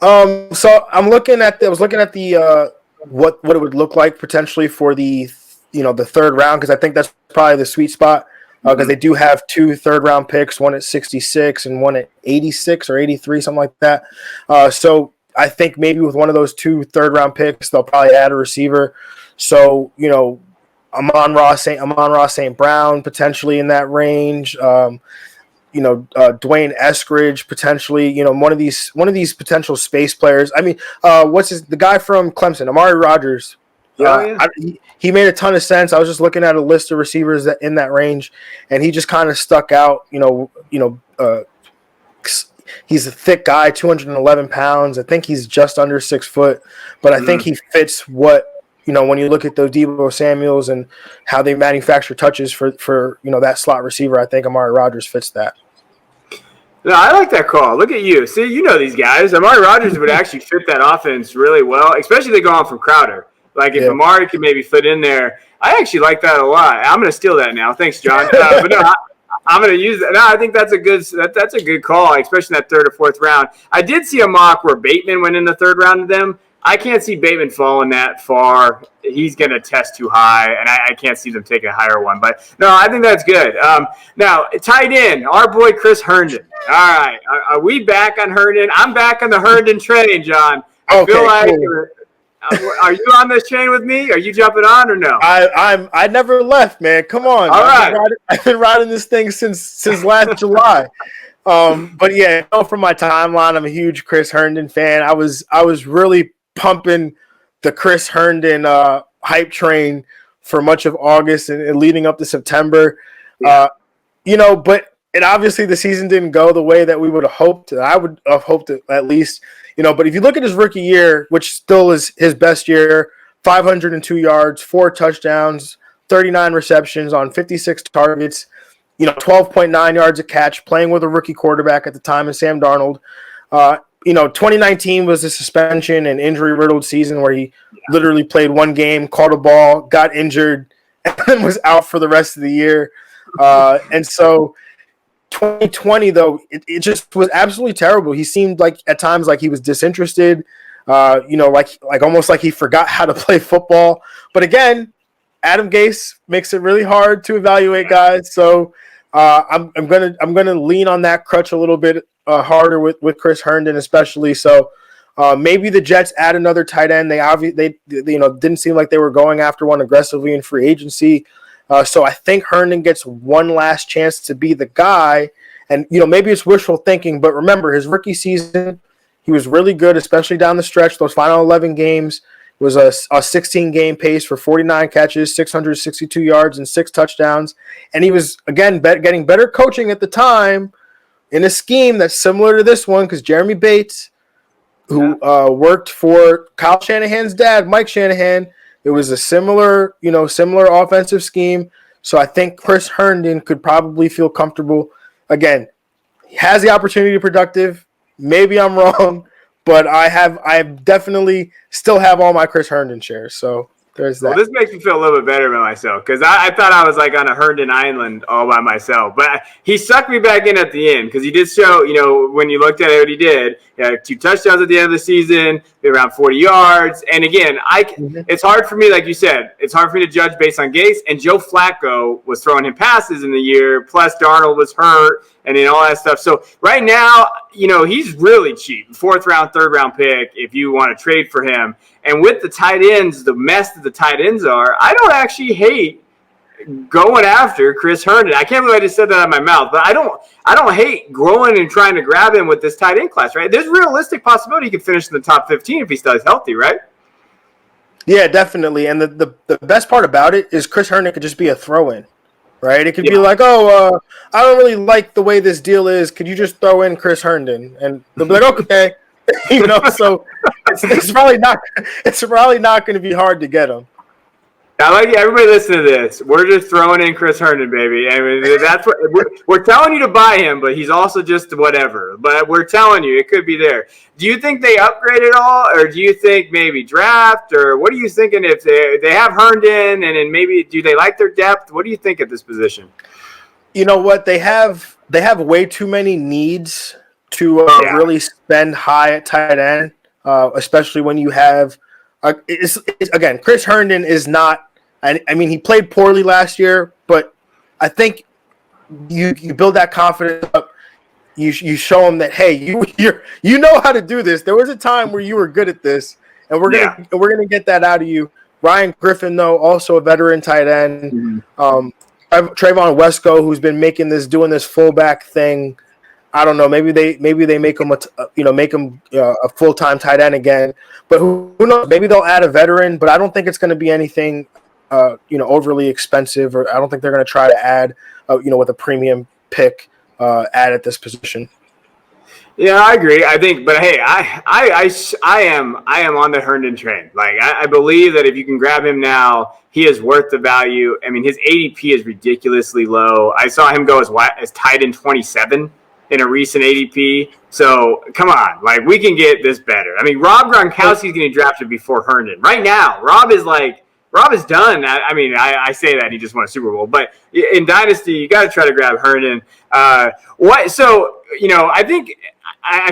Speaker 3: So I was looking at the what it would look like potentially for the the third round, because I think that's probably the sweet spot. Because they do have 2 third-round picks, one at 66 and one at 86 or 83, something like that. So I think maybe with one of those 2 third-round picks, they'll probably add a receiver. So, Amon-Ra St. Brown potentially in that range. Dwayne Eskridge potentially. One of these potential space players. I mean, the guy from Clemson, Amari Rodgers. He made a ton of sense. I was just looking at a list of receivers that in that range, and he just kind of stuck out. He's a thick guy, 211 pounds. I think he's just under 6 foot, but I think he fits what when you look at those Deebo Samuels and how they manufacture touches for that slot receiver. I think Amari Rodgers fits that.
Speaker 2: No, I like that call. Look at you. See, these guys. Amari Rodgers would actually fit that offense really well, especially if they go on from Crowder. Like if Amari could maybe fit in there, I actually like that a lot. I'm going to steal that now. Thanks, John. But no, I'm going to use that. No, I think that's a good call, especially in that third or fourth round. I did see a mock where Bateman went in the third round to them. I can't see Bateman falling that far. He's going to test too high, and I can't see them taking a higher one. But no, I think that's good. Now, tight end, our boy Chris Herndon. All right, are we back on Herndon? I'm back on the Herndon train, John. I feel like. Cool. Are you on this train with me? Are you jumping on or no?
Speaker 3: I never left, man. Come on.
Speaker 2: All right.
Speaker 3: I've been riding this thing since last July. But yeah, from my timeline, I'm a huge Chris Herndon fan. I was really pumping the Chris Herndon hype train for much of August and leading up to September. But obviously the season didn't go the way that we would have hoped. I would have hoped at least. But if you look at his rookie year, which still is his best year, 502 yards, 4 touchdowns, 39 receptions on 56 targets, 12.9 yards a catch, playing with a rookie quarterback at the time of Sam Darnold. 2019 was a suspension and injury-riddled season where he literally played one game, caught a ball, got injured, and then was out for the rest of the year. And so 2020, though, it just was absolutely terrible. He seemed like at times like he was disinterested, like almost like he forgot how to play football. But again, Adam Gase makes it really hard to evaluate guys. So I'm gonna lean on that crutch a little bit harder with Chris Herndon, especially. So maybe the Jets add another tight end. They didn't seem like they were going after one aggressively in free agency. So I think Herndon gets one last chance to be the guy. And, maybe it's wishful thinking, but remember his rookie season, he was really good, especially down the stretch. Those final 11 games was a 16-game pace for 49 catches, 662 yards, and 6 touchdowns. And he was, again, getting better coaching at the time in a scheme that's similar to this one because Jeremy Bates, who worked for Kyle Shanahan's dad, Mike Shanahan, it was a similar offensive scheme. So I think Chris Herndon could probably feel comfortable. Again, he has the opportunity to be productive. Maybe I'm wrong, but I definitely still have all my Chris Herndon shares. So there's that.
Speaker 2: Well, this makes me feel a little bit better about myself because I thought I was like on a Herndon island all by myself. But he sucked me back in at the end because he did show, when you looked at it, what he did. He had 2 touchdowns at the end of the season. around 40 yards. And again, it's hard for me, like you said, it's hard for me to judge based on Gase. And Joe Flacco was throwing him passes in the year, plus Darnold was hurt, and then all that stuff. So right now, he's really cheap. 4th round, 3rd round pick if you want to trade for him. And with the tight ends, the mess that the tight ends are, I don't actually hate going after Chris Herndon. I can't believe I just said that out of my mouth, but I don't hate growing and trying to grab him with this tight end class, right? There's a realistic possibility he could finish in the top 15 if he stays healthy, right?
Speaker 3: Yeah, definitely. And the best part about it is Chris Herndon could just be a throw-in, right? It could be like, I don't really like the way this deal is. Could you just throw in Chris Herndon? And they'll be like, okay. So it's probably not going to be hard to get him.
Speaker 2: I like everybody listen to this. We're just throwing in Chris Herndon, baby. I mean, that's what we're telling you to buy him, but he's also just whatever. But we're telling you, it could be there. Do you think they upgrade at all, or do you think maybe draft, or what are you thinking if they have Herndon, and then maybe do they like their depth? What do you think at this position?
Speaker 3: You know what? They have way too many needs to really spend high at tight end, especially when you have. Again, Chris Herndon is not. I mean, he played poorly last year, but I think you build that confidence up. You show him that, hey, you know how to do this. There was a time where you were good at this, and we're gonna get that out of you. Ryan Griffin, though, also a veteran tight end. Trayvon Wesco, who's been doing this fullback thing. I don't know. Maybe they make him a full-time tight end again. But who knows? Maybe they'll add a veteran. But I don't think it's going to be anything overly expensive. Or I don't think they're going to try to add with a premium pick add at this position.
Speaker 2: Yeah, I agree. I think, but hey, I am on the Herndon train. Like I believe that if you can grab him now, he is worth the value. I mean, his ADP is ridiculously low. I saw him go as tight end 27. In a recent ADP. So, come on. Like, we can get this better. I mean, Rob Gronkowski's getting drafted before Herndon. Right now, Rob is done. I say that. He just won a Super Bowl. But in Dynasty, you got to try to grab Herndon. I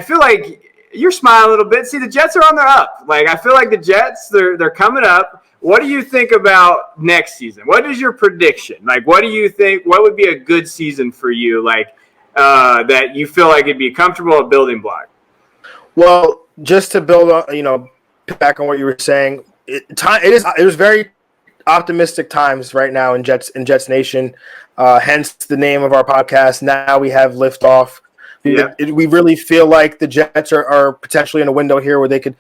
Speaker 2: feel like you're smiling a little bit. See, the Jets are on their up. Like, I feel like the Jets, they're coming up. What do you think about next season? What is your prediction? Like, what do you think? What would be a good season for you? Like, that you feel like it'd be a comfortable building block?
Speaker 3: Well, just to build on, back on what you were saying, it was very optimistic times right now in Jets Nation. Hence the name of our podcast. Now we have liftoff. Yeah. We really feel like the Jets are potentially in a window here where they could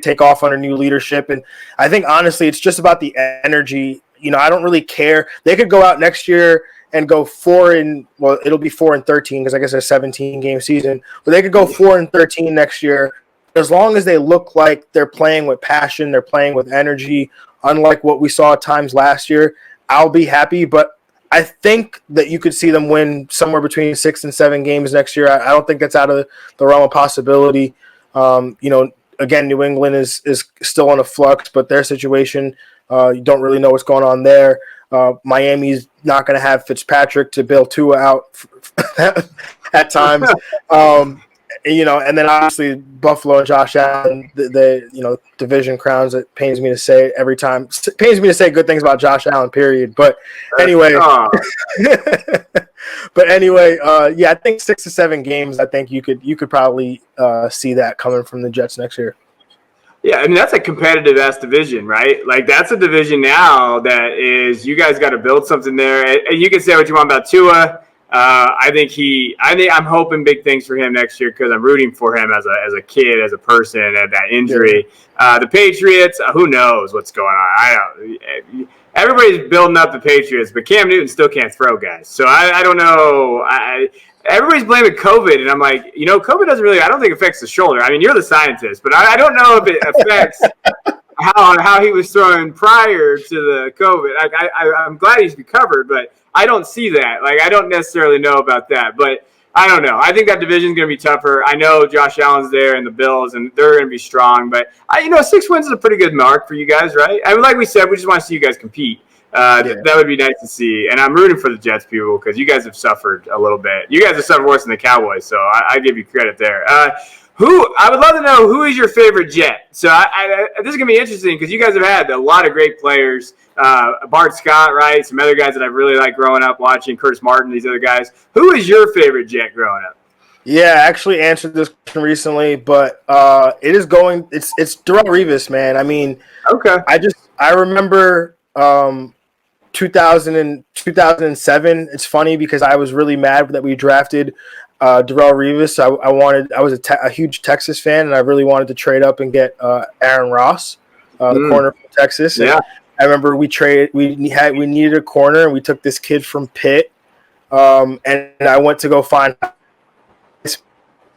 Speaker 3: take off under new leadership. And I think honestly, it's just about the energy. I don't really care. They could go out next year and go it'll be 4-13 because I guess it's a 17-game season. But they could go 4-13 next year as long as they look like they're playing with passion, they're playing with energy, unlike what we saw at times last year. I'll be happy, but I think that you could see them win somewhere between 6 and 7 games next year. I don't think that's out of the realm of possibility. Again, New England is still in a flux, but their situation, you don't really know what's going on there. Miami's not going to have Fitzpatrick to bail Tua out at times. And then obviously Buffalo and Josh Allen, the division crowns. It pains me to say every time. It pains me to say good things about Josh Allen, period. But anyway, I think 6 to 7 games. I think you could probably see that coming from the Jets next year.
Speaker 2: Yeah, I mean, that's a competitive-ass division, right? Like, that's a division now that is, you guys got to build something there. And you can say what you want about Tua. I'm hoping big things for him next year because I'm rooting for him as a kid, as a person, at that injury. Yeah. The Patriots, who knows what's going on? Everybody's building up the Patriots, but Cam Newton still can't throw, guys. So I don't know. Everybody's blaming COVID, and I'm like, COVID doesn't really – I don't think it affects the shoulder. I mean, you're the scientist, but I don't know if it affects how he was throwing prior to the COVID. I'm glad he's recovered, but I don't see that. Like, I don't necessarily know about that, but I don't know. I think that division's going to be tougher. I know Josh Allen's there and the Bills, and they're going to be strong, but 6 wins is a pretty good mark for you guys, right? I mean, like we said, we just want to see you guys compete. That would be nice to see. And I'm rooting for the Jets, people, because you guys have suffered a little bit. You guys have suffered worse than the Cowboys, so I give you credit there. I would love to know who is your favorite Jet. So this is gonna be interesting because you guys have had a lot of great players. Bart Scott, right? Some other guys that I really like growing up watching. Curtis Martin, these other guys. Who is your favorite Jet growing up?
Speaker 3: Yeah, I actually answered this question recently, but it's Darrelle Revis, man. I mean,
Speaker 2: Okay.
Speaker 3: I remember 2007. It's funny because I was really mad that we drafted Darrelle Revis. I was a huge Texas fan, and I really wanted to trade up and get Aaron Ross, the corner from Texas. And
Speaker 2: Yeah.
Speaker 3: I remember we needed a corner, and we took this kid from Pitt, and I went to go find.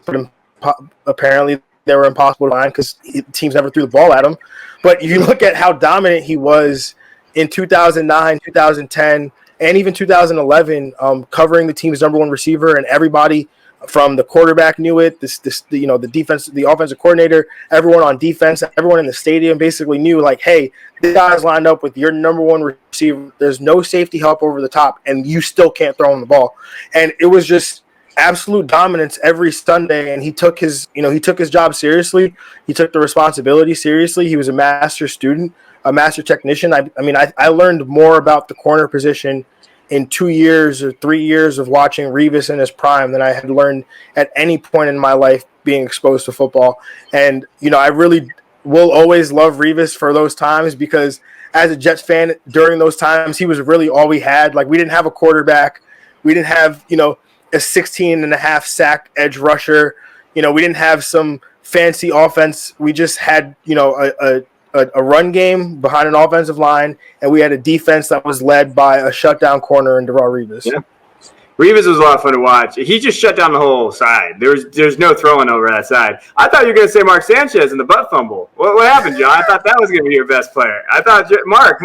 Speaker 3: But apparently they were impossible to find because teams never threw the ball at him. But if you look at how dominant he was in 2009, 2010, and even 2011, covering the team's number one receiver, and everybody from the quarterback knew it. The defense, the offensive coordinator, everyone on defense, everyone in the stadium basically knew, like, hey, this guy's lined up with your number one receiver. There's no safety help over the top, and you still can't throw him the ball. And it was just absolute dominance every Sunday, and he took his job seriously. He took the responsibility seriously. He was a master student, a master technician. I learned more about the corner position in 2 years or 3 years of watching Revis in his prime than I had learned at any point in my life being exposed to football. And I really will always love Revis for those times, because as a Jets fan during those times, he was really all we had. Like, we didn't have a quarterback. We didn't have, a 16.5 sack edge rusher. We didn't have some fancy offense. We just had, a run game behind an offensive line, and we had a defense that was led by a shutdown corner in Darrelle Revis.
Speaker 2: Yeah. Revis was a lot of fun to watch. He just shut down the whole side. There's no throwing over that side. I thought you were going to say Mark Sanchez in the butt fumble. What happened, John? I thought that was going to be your best player. I thought Mark.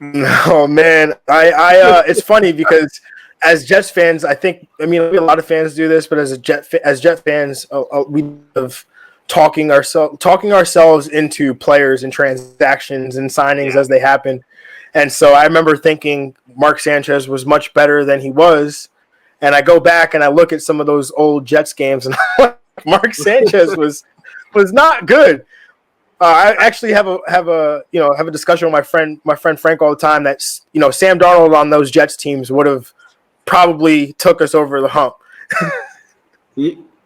Speaker 3: Oh man, it's funny because as Jets fans, a lot of fans do this, but as Jet fans, we have talking ourselves into players and transactions and signings as they happen. And so I remember thinking Mark Sanchez was much better than he was. And I go back and I look at some of those old Jets games, and Mark Sanchez was not good. I actually have a discussion with my friend Frank all the time that Sam Darnold on those Jets teams would have probably took us over the hump.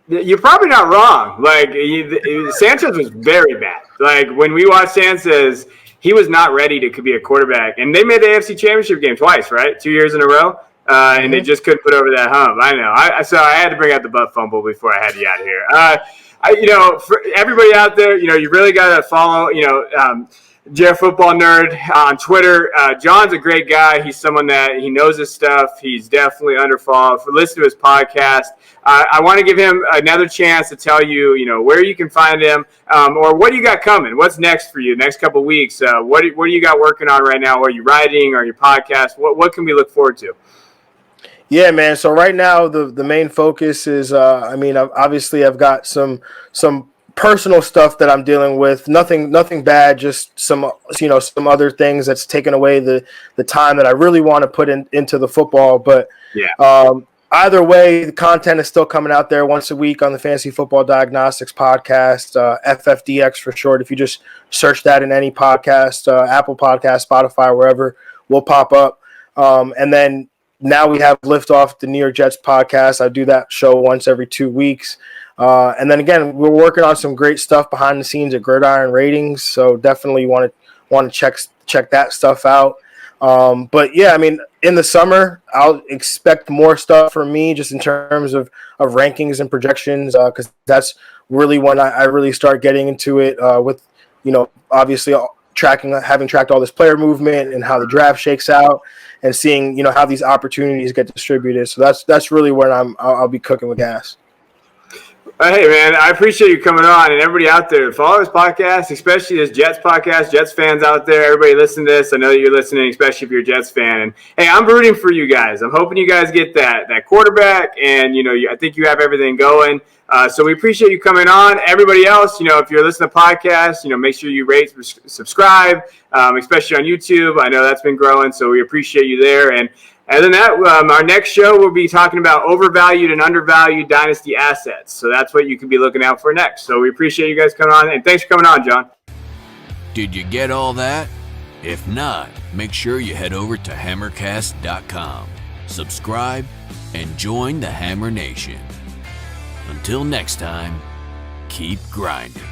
Speaker 2: You're probably not wrong. Like, Sanchez was very bad. Like, when we watched Sanchez, he was not ready to be a quarterback. And they made the AFC Championship game twice, right? 2 years in a row. And they just couldn't put over that hump. I know. So I had to bring out the butt fumble before I had you out of here. For everybody out there, you really got to follow, Jeff Football Nerd on Twitter. John's a great guy. He's someone that he knows his stuff. He's definitely underfollowed. Listen to his podcast. I want to give him another chance to tell you, where you can find him, or what you got coming. What's next for you next couple of weeks? What do you got working on right now? Are you writing? Or your podcast? What can we look forward to?
Speaker 3: Yeah, man. So right now the main focus is, obviously I've got some personal stuff that I'm dealing with. Nothing bad, just some other things that's taken away the time that I really want to put into the football. But either way, the content is still coming out there once a week on the Fantasy Football Diagnostics podcast, FFDX for short. If you just search that in any podcast, Apple Podcast, Spotify, wherever, we'll pop up. And then now we have Liftoff, the New York Jets podcast. I do that show once every 2 weeks. And then again, we're working on some great stuff behind the scenes at Gridiron Ratings, so definitely want to check that stuff out. But yeah, in the summer, I'll expect more stuff from me just in terms of rankings and projections, because that's really when I really start getting into it with obviously having tracked all this player movement and how the draft shakes out, and seeing how these opportunities get distributed. So that's really where I'll be cooking with gas.
Speaker 2: Hey, man, I appreciate you coming on, and everybody out there, follow this podcast, especially this Jets podcast. Jets fans out there, everybody listen to this. I know that you're listening, especially if you're a Jets fan. And, hey, I'm rooting for you guys. I'm hoping you guys get that quarterback, and, I think you have everything going. So we appreciate you coming on. Everybody else, if you're listening to podcasts, make sure you rate, subscribe, especially on YouTube. I know that's been growing, so we appreciate you there. And And then our next show, we'll be talking about overvalued and undervalued dynasty assets. So that's what you can be looking out for next. So we appreciate you guys coming on, and thanks for coming on, John.
Speaker 1: Did you get all that? If not, make sure you head over to Hammercast.com, subscribe, and join the Hammer Nation. Until next time, keep grinding.